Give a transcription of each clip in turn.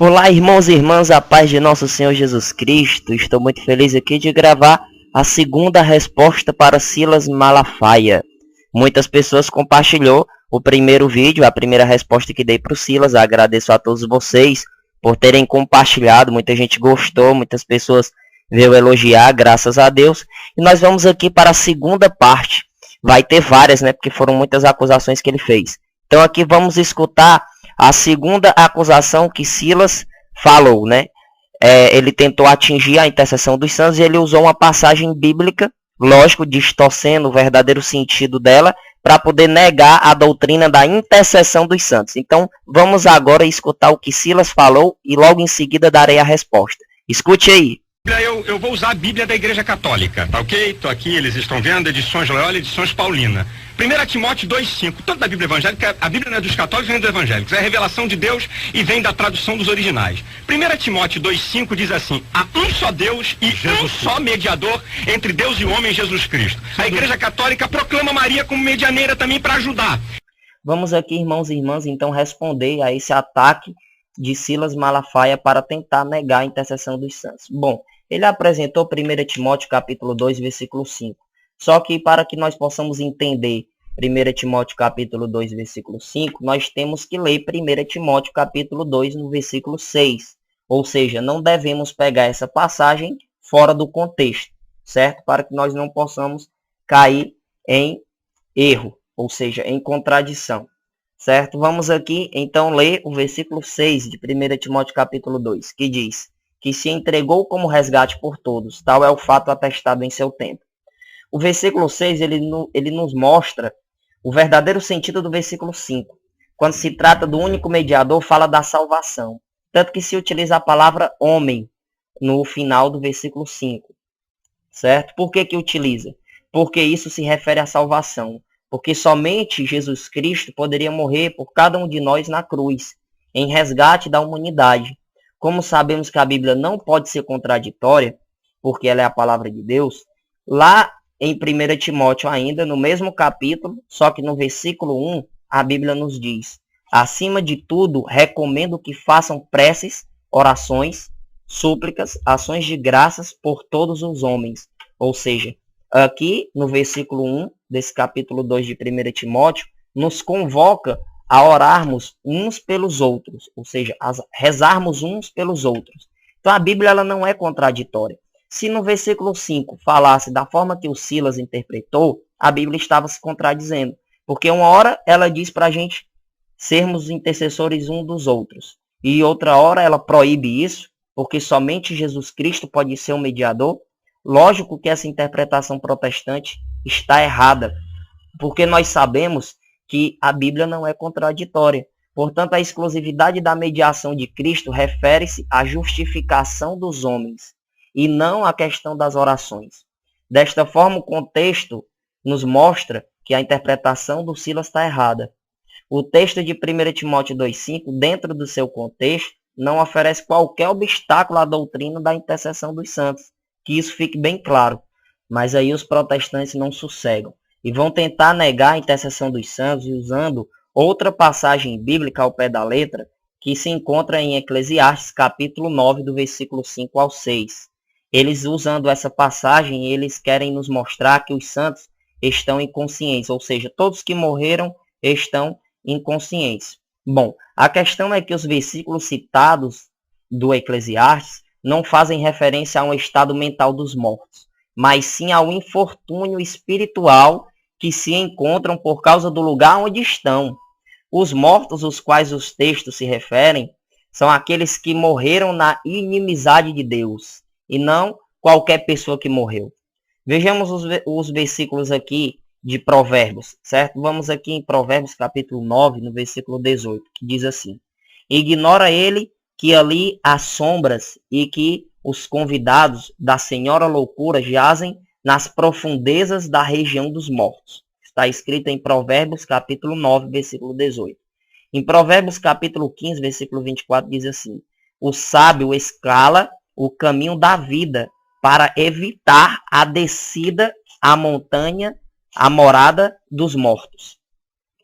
Olá, irmãos e irmãs, a paz de nosso Senhor Jesus Cristo. Estou muito feliz aqui de gravar a segunda resposta para Silas Malafaia. Muitas pessoas compartilhou o primeiro vídeo, a primeira resposta que dei para o Silas. Agradeço a todos vocês por terem compartilhado. Muita gente gostou, muitas pessoas veio elogiar, graças a Deus. E nós vamos aqui para a segunda parte. Vai ter várias, né? Porque foram muitas acusações que ele fez. Então aqui vamos escutar a segunda acusação que Silas falou, né? Ele tentou atingir a intercessão dos santos e ele usou uma passagem bíblica, lógico, distorcendo o verdadeiro sentido dela, para poder negar a doutrina da intercessão dos santos. Então, vamos agora escutar o que Silas falou e logo em seguida darei a resposta. Escute aí. Eu vou usar a Bíblia da Igreja Católica, tá ok? Tô aqui, eles estão vendo, edições Loyola e edições Paulina. 1 Timóteo 2,5, toda a Bíblia evangélica, a Bíblia não é dos católicos nem dos evangélicos, é a revelação de Deus e vem da tradução dos originais. 1 Timóteo 2,5 diz assim: há um só Deus e um só mediador entre Deus e o homem, Jesus Cristo. A Igreja Católica proclama Maria como medianeira também para ajudar. Vamos aqui, irmãos e irmãs, então responder a esse ataque de Silas Malafaia para tentar negar a intercessão dos santos. Bom, ele apresentou 1 Timóteo capítulo 2, versículo 5. Só que para que nós possamos entender 1 Timóteo capítulo 2, versículo 5, nós temos que ler 1 Timóteo capítulo 2, no versículo 6. Ou seja, não devemos pegar essa passagem fora do contexto, certo? Para que nós não possamos cair em erro, ou seja, em contradição. Certo? Vamos aqui, então, ler o versículo 6 de 1 Timóteo capítulo 2, que diz que se entregou como resgate por todos, tal é o fato atestado em seu tempo. O versículo 6, ele nos mostra o verdadeiro sentido do versículo 5. Quando se trata do único mediador, fala da salvação. Tanto que se utiliza a palavra homem no final do versículo 5. Certo? Por que utiliza? Porque isso se refere à salvação. Porque somente Jesus Cristo poderia morrer por cada um de nós na cruz, em resgate da humanidade. Como sabemos que a Bíblia não pode ser contraditória, porque ela é a palavra de Deus, lá em 1 Timóteo ainda, no mesmo capítulo, só que no versículo 1, a Bíblia nos diz: acima de tudo, recomendo que façam preces, orações, súplicas, ações de graças por todos os homens. Ou seja, aqui no versículo 1 desse capítulo 2 de 1 Timóteo, nos convoca a orarmos uns pelos outros, ou seja, a rezarmos uns pelos outros. Então a Bíblia ela não é contraditória. Se no versículo 5 falasse da forma que o Silas interpretou, a Bíblia estava se contradizendo. Porque uma hora ela diz para a gente sermos intercessores uns dos outros. E outra hora ela proíbe isso, porque somente Jesus Cristo pode ser o mediador. Lógico que essa interpretação protestante está errada, porque nós sabemos que a Bíblia não é contraditória. Portanto, a exclusividade da mediação de Cristo refere-se à justificação dos homens, e não à questão das orações. Desta forma, o contexto nos mostra que a interpretação do Silas está errada. O texto de 1 Timóteo 2,5, dentro do seu contexto, não oferece qualquer obstáculo à doutrina da intercessão dos santos. Que isso fique bem claro. Mas aí os protestantes não sossegam e vão tentar negar a intercessão dos santos usando outra passagem bíblica ao pé da letra, que se encontra em Eclesiastes capítulo 9, do versículo 5 ao 6. Eles, usando essa passagem, eles querem nos mostrar que os santos estão inconscientes, ou seja, todos que morreram estão inconscientes. Bom, a questão é que os versículos citados do Eclesiastes não fazem referência a um estado mental dos mortos, mas sim ao infortúnio espiritual que se encontram por causa do lugar onde estão. Os mortos, os quais os textos se referem, são aqueles que morreram na inimizade de Deus, e não qualquer pessoa que morreu. Vejamos os versículos aqui de Provérbios, certo? Vamos aqui em Provérbios capítulo 9, no versículo 18, que diz assim: ignora ele que ali há sombras e que os convidados da senhora loucura jazem nas profundezas da região dos mortos. Está escrito em Provérbios capítulo 9, versículo 18. Em Provérbios capítulo 15, versículo 24, diz assim: o sábio escala o caminho da vida para evitar a descida à montanha, a morada dos mortos.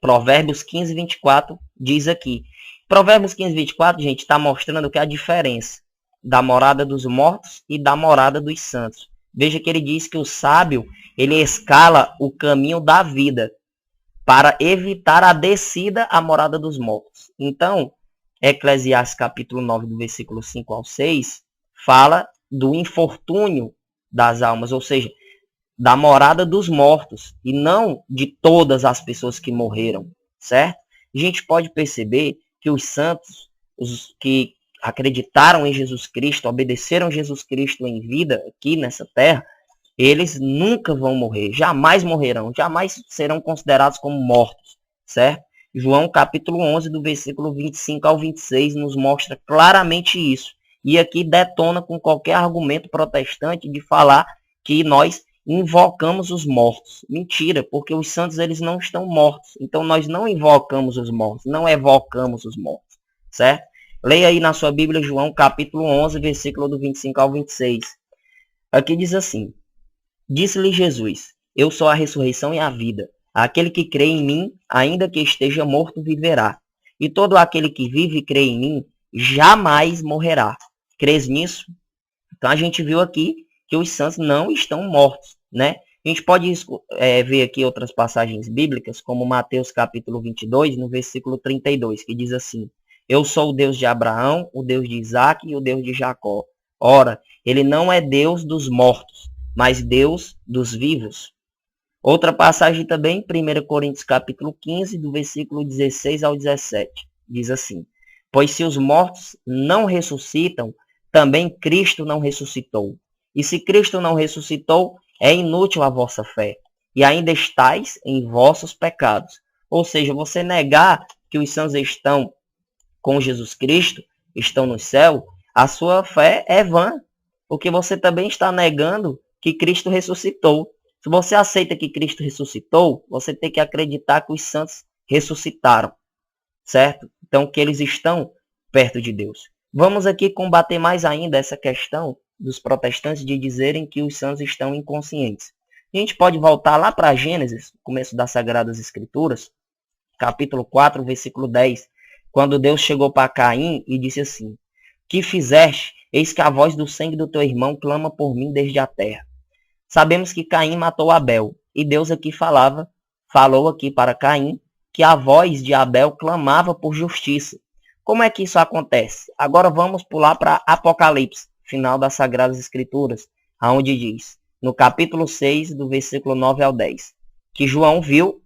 Provérbios 15, 24 diz aqui: Provérbios 15, 24, gente, está mostrando que a diferença da morada dos mortos e da morada dos santos. Veja que ele diz que o sábio, ele escala o caminho da vida para evitar a descida à morada dos mortos. Então, Eclesiastes capítulo 9, do versículo 5 ao 6, fala do infortúnio das almas, ou seja, da morada dos mortos, e não de todas as pessoas que morreram, certo? A gente pode perceber que os santos, os que acreditaram em Jesus Cristo, obedeceram Jesus Cristo em vida aqui nessa terra, eles nunca vão morrer, jamais morrerão, jamais serão considerados como mortos, certo? João capítulo 11, do versículo 25 ao 26, nos mostra claramente isso. E aqui detona com qualquer argumento protestante de falar que nós invocamos os mortos. Mentira, porque os santos eles não estão mortos. Então nós não invocamos os mortos, não evocamos os mortos, certo? Leia aí na sua Bíblia João capítulo 11, versículo do 25 ao 26. Aqui diz assim: Disse-lhe Jesus: Eu sou a ressurreição e a vida. Aquele que crê em mim, ainda que esteja morto, viverá. E todo aquele que vive e crê em mim, jamais morrerá. Crês nisso? Então a gente viu aqui que os santos não estão mortos, né? A gente pode ver aqui outras passagens bíblicas, como Mateus capítulo 22, no versículo 32, que diz assim: Eu sou o Deus de Abraão, o Deus de Isaac e o Deus de Jacó. Ora, ele não é Deus dos mortos, mas Deus dos vivos. Outra passagem também, 1 Coríntios capítulo 15, do versículo 16 ao 17, diz assim: Pois se os mortos não ressuscitam, também Cristo não ressuscitou. E se Cristo não ressuscitou, é inútil a vossa fé, e ainda estáis em vossos pecados. Ou seja, você negar que os santos estão com Jesus Cristo, estão no céu, a sua fé é vã, porque você também está negando que Cristo ressuscitou. Se você aceita que Cristo ressuscitou, você tem que acreditar que os santos ressuscitaram, certo? Então, que eles estão perto de Deus. Vamos aqui combater mais ainda essa questão dos protestantes de dizerem que os santos estão inconscientes. A gente pode voltar lá para Gênesis, começo das Sagradas Escrituras, capítulo 4, versículo 10, quando Deus chegou para Caim e disse assim: Que fizeste? Eis que a voz do sangue do teu irmão clama por mim desde a terra. Sabemos que Caim matou Abel, e Deus aqui falou aqui para Caim que a voz de Abel clamava por justiça. Como é que isso acontece? Agora vamos pular para Apocalipse, final das Sagradas Escrituras, onde diz, no capítulo 6, do versículo 9 ao 10, que João viu,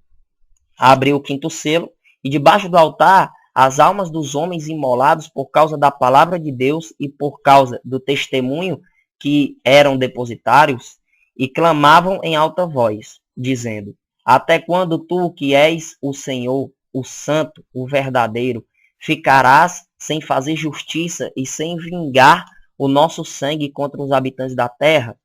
abriu o quinto selo, e debaixo do altar as almas dos homens imolados por causa da palavra de Deus e por causa do testemunho que eram depositários, e clamavam em alta voz, dizendo: Até quando tu, que és o Senhor, o Santo, o verdadeiro, ficarás sem fazer justiça e sem vingar o nosso sangue contra os habitantes da terra?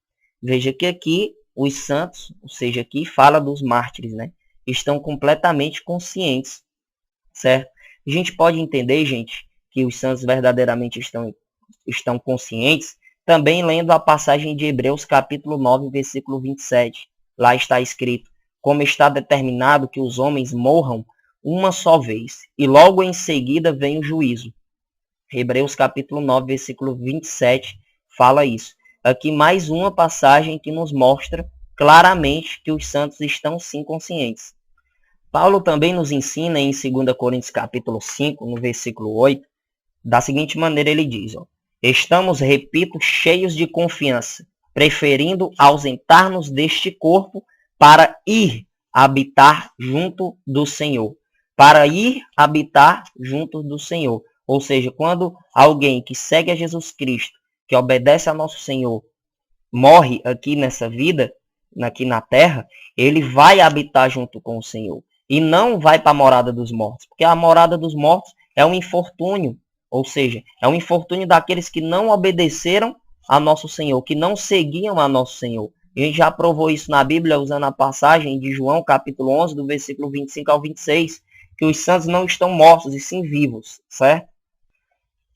Veja que aqui os santos, ou seja, aqui fala dos mártires, né? Estão completamente conscientes, certo? A gente pode entender, gente, que os santos verdadeiramente estão conscientes, também lendo a passagem de Hebreus capítulo 9, versículo 27. Lá está escrito: Como está determinado que os homens morram uma só vez, e logo em seguida vem o juízo. Hebreus capítulo 9, versículo 27 fala isso. Aqui mais uma passagem que nos mostra claramente que os santos estão sim conscientes. Paulo também nos ensina em 2 Coríntios capítulo 5, no versículo 8, da seguinte maneira ele diz: Estamos, repito, cheios de confiança, preferindo ausentar-nos deste corpo para ir habitar junto do Senhor. Para ir habitar junto do Senhor. Ou seja, quando alguém que segue a Jesus Cristo, que obedece a nosso Senhor, morre aqui nessa vida, aqui na terra, ele vai habitar junto com o Senhor. E não vai para a morada dos mortos. Porque a morada dos mortos é um infortúnio. Ou seja, é um infortúnio daqueles que não obedeceram a nosso Senhor, que não seguiam a nosso Senhor. E a gente já provou isso na Bíblia, usando a passagem de João, capítulo 11, do versículo 25 ao 26, que os santos não estão mortos, e sim vivos, certo?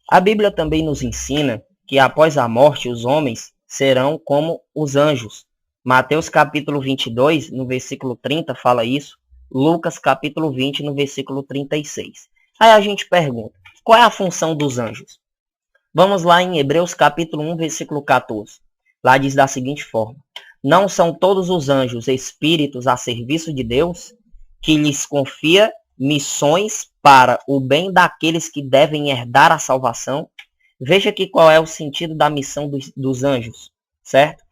A Bíblia também nos ensina que após a morte, os homens serão como os anjos. Mateus, capítulo 22, no versículo 30, fala isso. Lucas, capítulo 20, no versículo 36. Aí a gente pergunta: Qual é a função dos anjos? Vamos lá em Hebreus capítulo 1, versículo 14. Lá diz da seguinte forma: não são todos os anjos espíritos a serviço de Deus, que lhes confia missões para o bem daqueles que devem herdar a salvação? Veja aqui qual é o sentido da missão dos anjos, certo?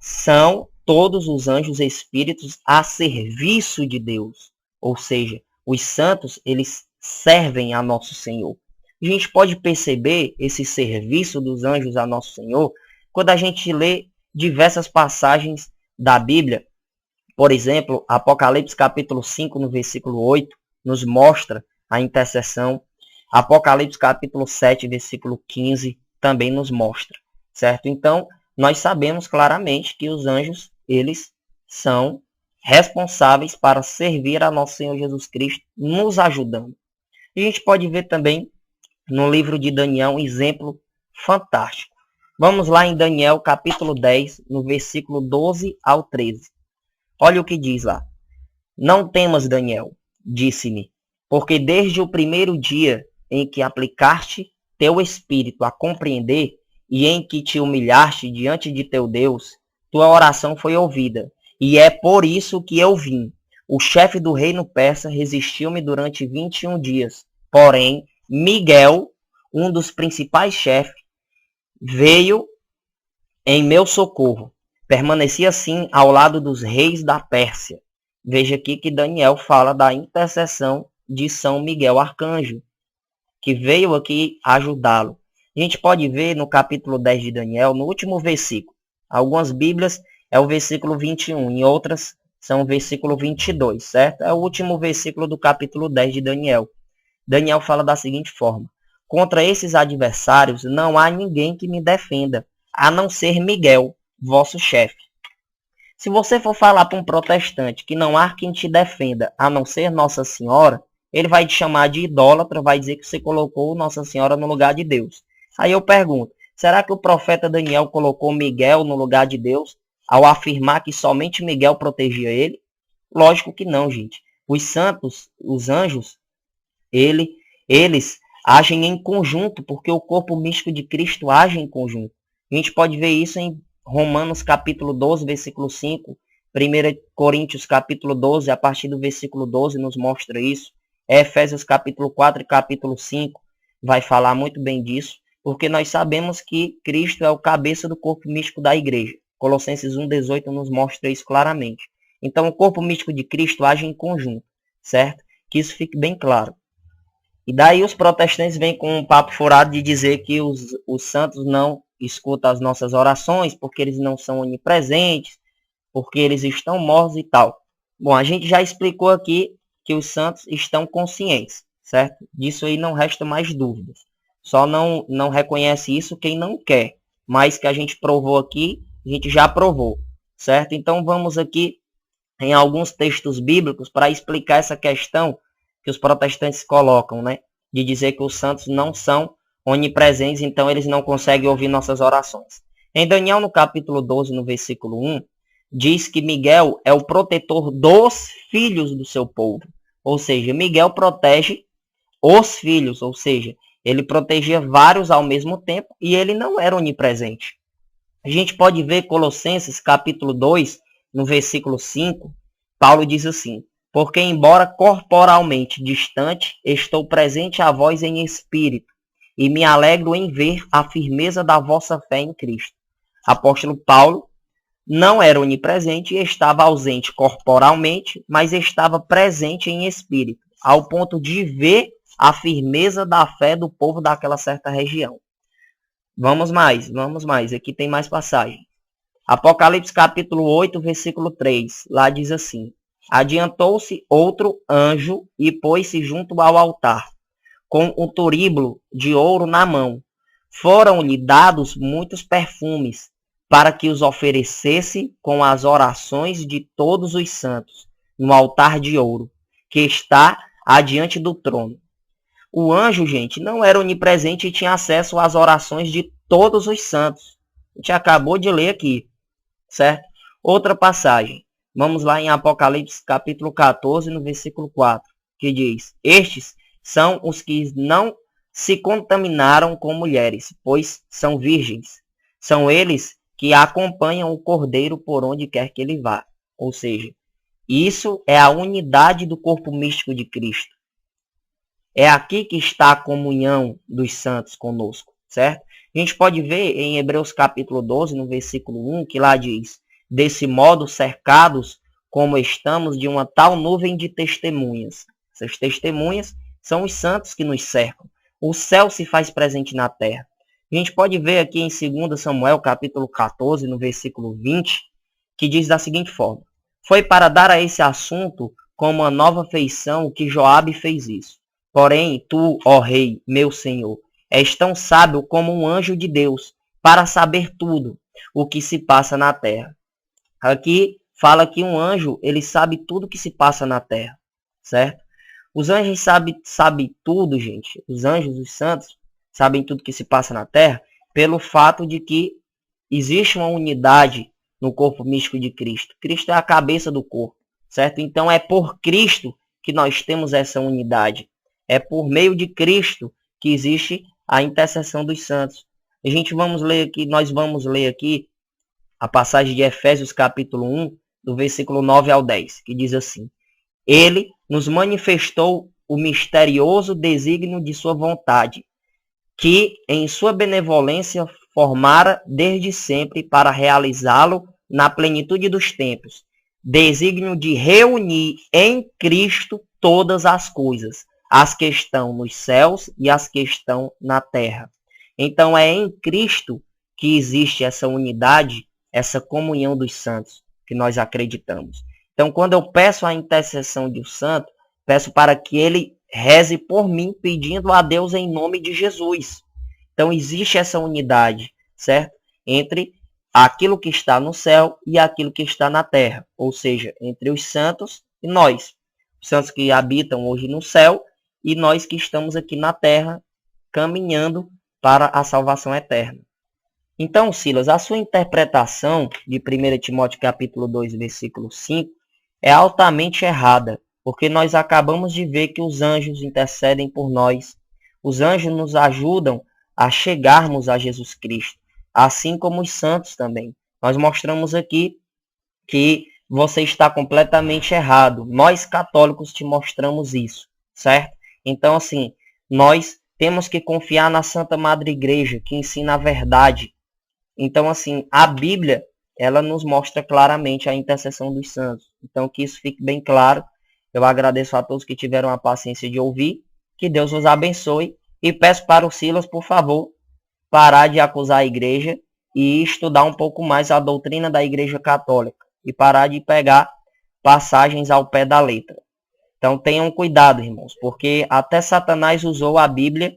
São todos os anjos espíritos a serviço de Deus. Ou seja, os santos, eles servem a nosso Senhor. A gente pode perceber esse serviço dos anjos a nosso Senhor quando a gente lê diversas passagens da Bíblia. Por exemplo, Apocalipse capítulo 5, no versículo 8, nos mostra a intercessão. Apocalipse capítulo 7, versículo 15, também nos mostra, certo? Então, nós sabemos claramente que os anjos, eles são responsáveis para servir a nosso Senhor Jesus Cristo, nos ajudando. E a gente pode ver também no livro de Daniel um exemplo fantástico. Vamos lá em Daniel capítulo 10, no versículo 12 ao 13. Olha o que diz lá. Não temas, Daniel, disse-me, porque desde o primeiro dia em que aplicaste teu espírito a compreender e em que te humilhaste diante de teu Deus, tua oração foi ouvida. E é por isso que eu vim. O chefe do reino persa resistiu-me durante 21 dias. Porém, Miguel, um dos principais chefes, veio em meu socorro. Permaneci assim ao lado dos reis da Pérsia. Veja aqui que Daniel fala da intercessão de São Miguel Arcanjo, que veio aqui ajudá-lo. A gente pode ver no capítulo 10 de Daniel, no último versículo. Algumas Bíblias é o versículo 21, em outras são o versículo 22, certo? É o último versículo do capítulo 10 de Daniel. Daniel fala da seguinte forma: contra esses adversários não há ninguém que me defenda, a não ser Miguel, vosso chefe. Se você for falar para um protestante que não há quem te defenda, a não ser Nossa Senhora, ele vai te chamar de idólatra, vai dizer que você colocou Nossa Senhora no lugar de Deus. Aí eu pergunto, será que o profeta Daniel colocou Miguel no lugar de Deus ao afirmar que somente Miguel protegia ele? Lógico que não, gente. Os santos, os anjos, eles agem em conjunto, porque o corpo místico de Cristo age em conjunto. A gente pode ver isso em Romanos capítulo 12, versículo 5, 1 Coríntios capítulo 12, a partir do versículo 12 nos mostra isso. Efésios capítulo 4 e capítulo 5 vai falar muito bem disso, porque nós sabemos que Cristo é o cabeça do corpo místico da igreja. Colossenses 1,18 nos mostra isso claramente. Então o corpo místico de Cristo age em conjunto, certo? Que isso fique bem claro. E daí os protestantes vêm com um papo furado de dizer que os santos não escutam as nossas orações, porque eles não são onipresentes, porque eles estão mortos e tal. Bom, a gente já explicou aqui que os santos estão conscientes, certo? Disso aí não resta mais dúvidas. Só não reconhece isso quem não quer. Mas que a gente provou aqui, a gente já provou, certo? Então vamos aqui em alguns textos bíblicos para explicar essa questão que os protestantes colocam, né? De dizer que os santos não são onipresentes, então eles não conseguem ouvir nossas orações. Em Daniel, no capítulo 12, no versículo 1, diz que Miguel é o protetor dos filhos do seu povo. Ou seja, Miguel protege os filhos, ou seja, ele protegia vários ao mesmo tempo e ele não era onipresente. A gente pode ver Colossenses capítulo 2, no versículo 5, Paulo diz assim: porque embora corporalmente distante, estou presente a vós em espírito, e me alegro em ver a firmeza da vossa fé em Cristo. Apóstolo Paulo não era onipresente e estava ausente corporalmente, mas estava presente em espírito, ao ponto de ver a firmeza da fé do povo daquela certa região. Vamos mais. Aqui tem mais passagem. Apocalipse capítulo 8, versículo 3. Lá diz assim: adiantou-se outro anjo e pôs-se junto ao altar, com um turíbulo de ouro na mão. Foram-lhe dados muitos perfumes, para que os oferecesse com as orações de todos os santos, no altar de ouro, que está adiante do trono. O anjo, gente, não era onipresente e tinha acesso às orações de todos os santos. A gente acabou de ler aqui, certo? Outra passagem. Vamos lá em Apocalipse capítulo 14, no versículo 4, que diz: estes são os que não se contaminaram com mulheres, pois são virgens. São eles que acompanham o Cordeiro por onde quer que ele vá. Ou seja, isso é a unidade do corpo místico de Cristo. É aqui que está a comunhão dos santos conosco, certo? A gente pode ver em Hebreus capítulo 12, no versículo 1, que lá diz: desse modo, cercados como estamos de uma tal nuvem de testemunhas. Essas testemunhas são os santos que nos cercam. O céu se faz presente na terra. A gente pode ver aqui em 2 Samuel capítulo 14, no versículo 20, que diz da seguinte forma: foi para dar a esse assunto como uma nova feição que Joabe fez isso. Porém, tu, ó rei, meu senhor, és tão sábio como um anjo de Deus, para saber tudo o que se passa na terra. Aqui fala que um anjo, ele sabe tudo o que se passa na terra, certo? Os anjos sabem tudo, gente. Os anjos, os santos, sabem tudo que se passa na terra, pelo fato de que existe uma unidade no corpo místico de Cristo. Cristo é a cabeça do corpo, certo? Então é por Cristo que nós temos essa unidade. É por meio de Cristo que existe a intercessão dos santos. Nós vamos ler aqui a passagem de Efésios capítulo 1, do versículo 9 ao 10, que diz assim: ele nos manifestou o misterioso desígnio de sua vontade, que em sua benevolência formara desde sempre para realizá-lo na plenitude dos tempos, desígnio de reunir em Cristo todas as coisas, as que estão nos céus e as que estão na terra. Então é em Cristo que existe essa unidade, essa comunhão dos santos, que nós acreditamos. Então, quando eu peço a intercessão de um santo, peço para que ele reze por mim, pedindo a Deus em nome de Jesus. Então, existe essa unidade, certo? Entre aquilo que está no céu e aquilo que está na terra. Ou seja, entre os santos e nós. Os santos que habitam hoje no céu e nós que estamos aqui na terra, caminhando para a salvação eterna. Então, Silas, a sua interpretação de 1 Timóteo capítulo 2, versículo 5, é altamente errada, porque nós acabamos de ver que os anjos intercedem por nós. Os anjos nos ajudam a chegarmos a Jesus Cristo, assim como os santos também. Nós mostramos aqui que você está completamente errado. Nós católicos te mostramos isso, certo? Então, assim, nós temos que confiar na Santa Madre Igreja, que ensina a verdade. Então, assim, a Bíblia, ela nos mostra claramente a intercessão dos santos. Então, que isso fique bem claro. Eu agradeço a todos que tiveram a paciência de ouvir. Que Deus os abençoe. E peço para o Silas, por favor, parar de acusar a igreja e estudar um pouco mais a doutrina da Igreja Católica. E parar de pegar passagens ao pé da letra. Então, tenham cuidado, irmãos, porque até Satanás usou a Bíblia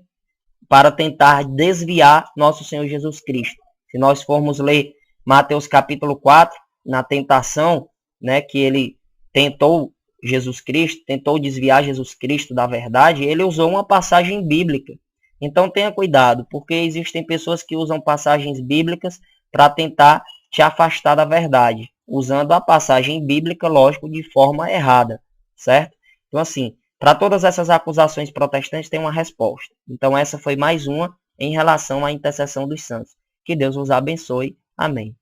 para tentar desviar nosso Senhor Jesus Cristo. Se nós formos ler Mateus capítulo 4, na tentação, né, que ele tentou Jesus Cristo, tentou desviar Jesus Cristo da verdade, ele usou uma passagem bíblica. Então tenha cuidado, porque existem pessoas que usam passagens bíblicas para tentar te afastar da verdade, usando a passagem bíblica, lógico, de forma errada, certo? Então assim, para todas essas acusações protestantes tem uma resposta. Então essa foi mais uma em relação à intercessão dos santos. Que Deus os abençoe. Amém.